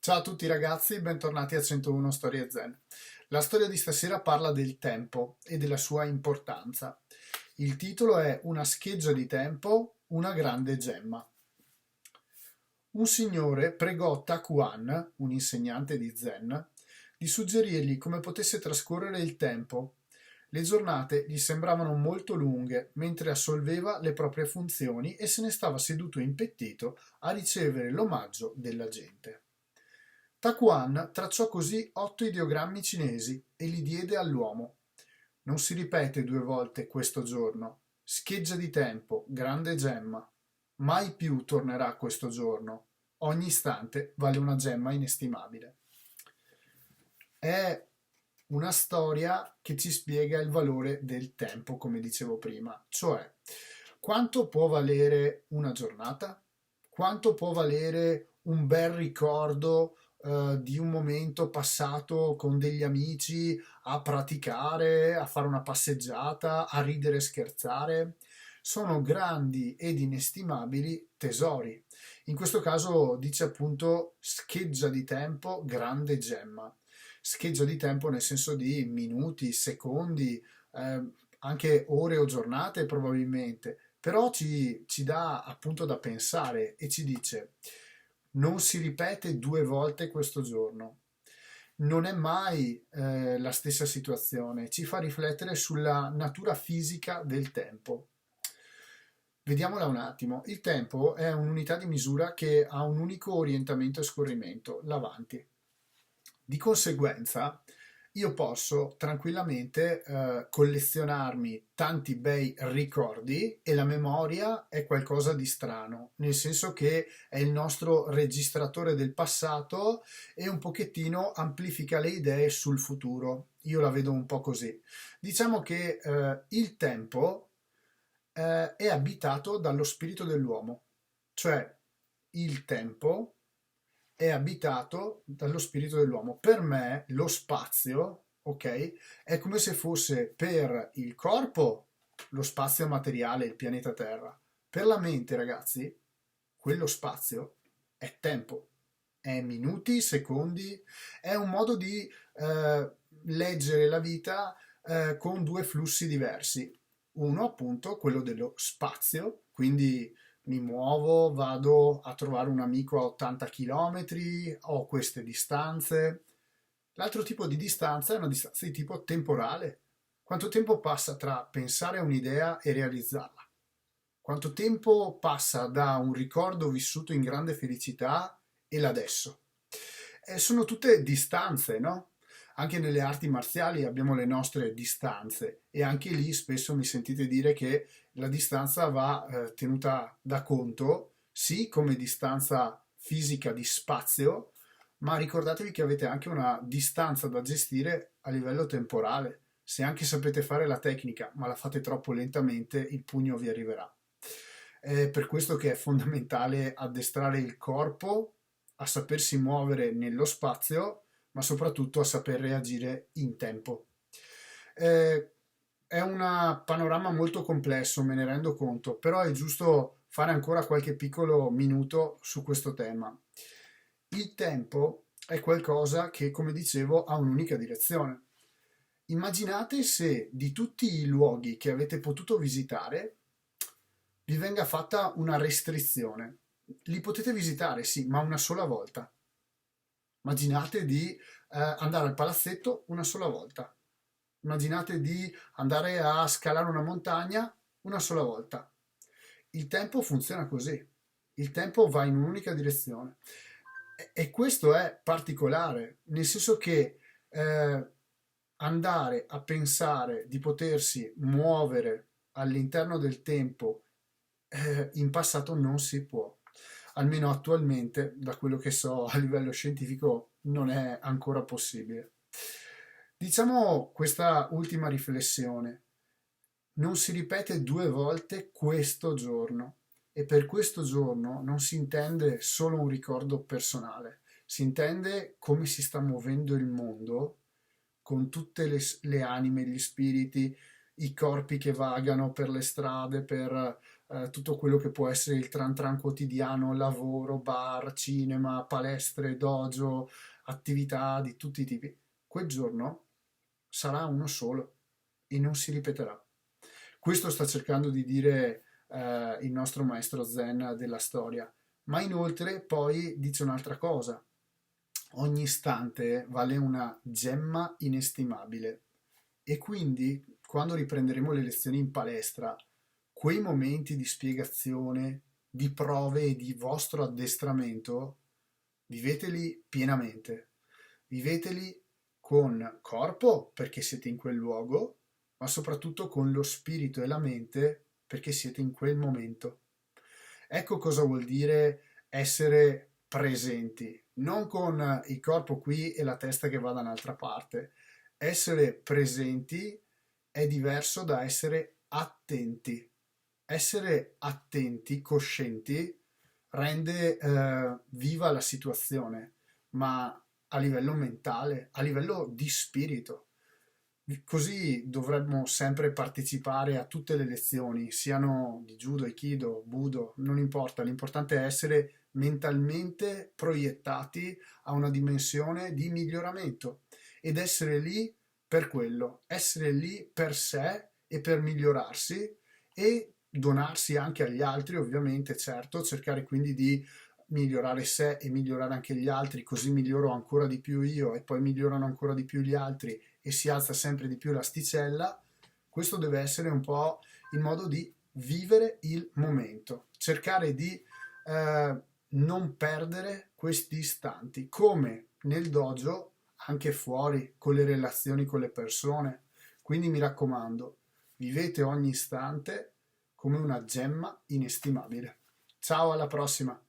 Ciao a tutti ragazzi, bentornati a 101 Storie Zen. La storia di stasera parla del tempo e della sua importanza. Il titolo è Una scheggia di tempo, una grande gemma. Un signore pregò Takuan, un insegnante di Zen, di suggerirgli come potesse trascorrere il tempo. Le giornate gli sembravano molto lunghe mentre assolveva le proprie funzioni e se ne stava seduto impettito a ricevere l'omaggio della gente. Takuan tracciò così 8 ideogrammi cinesi e li diede all'uomo. Non si ripete 2 volte questo giorno. Scheggia di tempo, grande gemma. Mai più tornerà questo giorno. Ogni istante vale una gemma inestimabile. È una storia che ci spiega il valore del tempo, come dicevo prima, cioè quanto può valere una giornata, quanto può valere un bel ricordo di un momento passato con degli amici a praticare, a fare una passeggiata, a ridere e scherzare. Sono grandi ed inestimabili tesori. In questo caso dice appunto scheggia di tempo, grande gemma. Scheggia di tempo nel senso di minuti, secondi, anche ore o giornate probabilmente, però ci dà appunto da pensare e ci dice non si ripete 2 volte questo giorno. Non è mai la stessa situazione, ci fa riflettere sulla natura fisica del tempo. Vediamola un attimo. Il tempo è un'unità di misura che ha un unico orientamento e scorrimento, l'avanti. Di conseguenza, io posso tranquillamente collezionarmi tanti bei ricordi e la memoria è qualcosa di strano, nel senso che è il nostro registratore del passato e un pochettino amplifica le idee sul futuro. Io la vedo un po' così. Diciamo che il tempo è abitato dallo spirito dell'uomo, cioè il tempo è abitato dallo spirito dell'uomo. Per me lo spazio, ok, è come se fosse per il corpo lo spazio materiale, il pianeta Terra. Per la mente, ragazzi, quello spazio è tempo, è minuti, secondi, è un modo di leggere la vita con 2 flussi diversi. Uno, appunto, quello dello spazio, quindi mi muovo, vado a trovare un amico a 80 km, ho queste distanze. L'altro tipo di distanza è una distanza di tipo temporale. Quanto tempo passa tra pensare a un'idea e realizzarla? Quanto tempo passa da un ricordo vissuto in grande felicità e l'adesso? Sono tutte distanze, no? Anche nelle arti marziali abbiamo le nostre distanze e anche lì spesso mi sentite dire che la distanza va tenuta da conto, sì, come distanza fisica di spazio, ma ricordatevi che avete anche una distanza da gestire a livello temporale. Se anche sapete fare la tecnica, ma la fate troppo lentamente, il pugno vi arriverà. È per questo che è fondamentale addestrare il corpo a sapersi muovere nello spazio, ma soprattutto a saper reagire in tempo. Eh, è un panorama molto complesso, me ne rendo conto, però è giusto fare ancora qualche piccolo minuto su questo tema. Il tempo è qualcosa che, come dicevo, ha un'unica direzione. Immaginate se di tutti i luoghi che avete potuto visitare vi venga fatta una restrizione. Li potete visitare, sì, ma una sola volta. Immaginate di andare al palazzetto una sola volta. Immaginate di andare a scalare una montagna una sola volta. Il tempo funziona così. Il tempo va in un'unica direzione. E questo è particolare, nel senso che andare a pensare di potersi muovere all'interno del tempo in passato non si può. Almeno attualmente, da quello che so a livello scientifico, non è ancora possibile. Diciamo questa ultima riflessione. Non si ripete 2 volte questo giorno e per questo giorno non si intende solo un ricordo personale, si intende come si sta muovendo il mondo con tutte le anime, gli spiriti, i corpi che vagano per le strade, per tutto quello che può essere il tran tran quotidiano, lavoro, bar, cinema, palestre, dojo, attività di tutti i tipi, quel giorno sarà uno solo e non si ripeterà. Questo sta cercando di dire il nostro maestro Zen della storia, ma inoltre poi dice un'altra cosa. Ogni istante vale una gemma inestimabile e quindi quando riprenderemo le lezioni in palestra, quei momenti di spiegazione, di prove e di vostro addestramento, viveteli pienamente. Viveteli con corpo perché siete in quel luogo, ma soprattutto con lo spirito e la mente perché siete in quel momento. Ecco cosa vuol dire essere presenti, non con il corpo qui e la testa che va da un'altra parte. Essere presenti è diverso da essere attenti. Essere attenti, coscienti, rende viva la situazione, ma a livello mentale, a livello di spirito. Così dovremmo sempre partecipare a tutte le lezioni, siano di judo, aikido, budo, non importa, l'importante è essere mentalmente proiettati a una dimensione di miglioramento ed essere lì per quello, essere lì per sé e per migliorarsi e donarsi anche agli altri, ovviamente, certo, cercare quindi di migliorare sé e migliorare anche gli altri, così miglioro ancora di più io e poi migliorano ancora di più gli altri e si alza sempre di più l'asticella. Questo deve essere un po' il modo di vivere il momento, cercare di non perdere questi istanti, come nel dojo, anche fuori, con le relazioni con le persone. Quindi mi raccomando, vivete ogni istante come una gemma inestimabile. Ciao, alla prossima!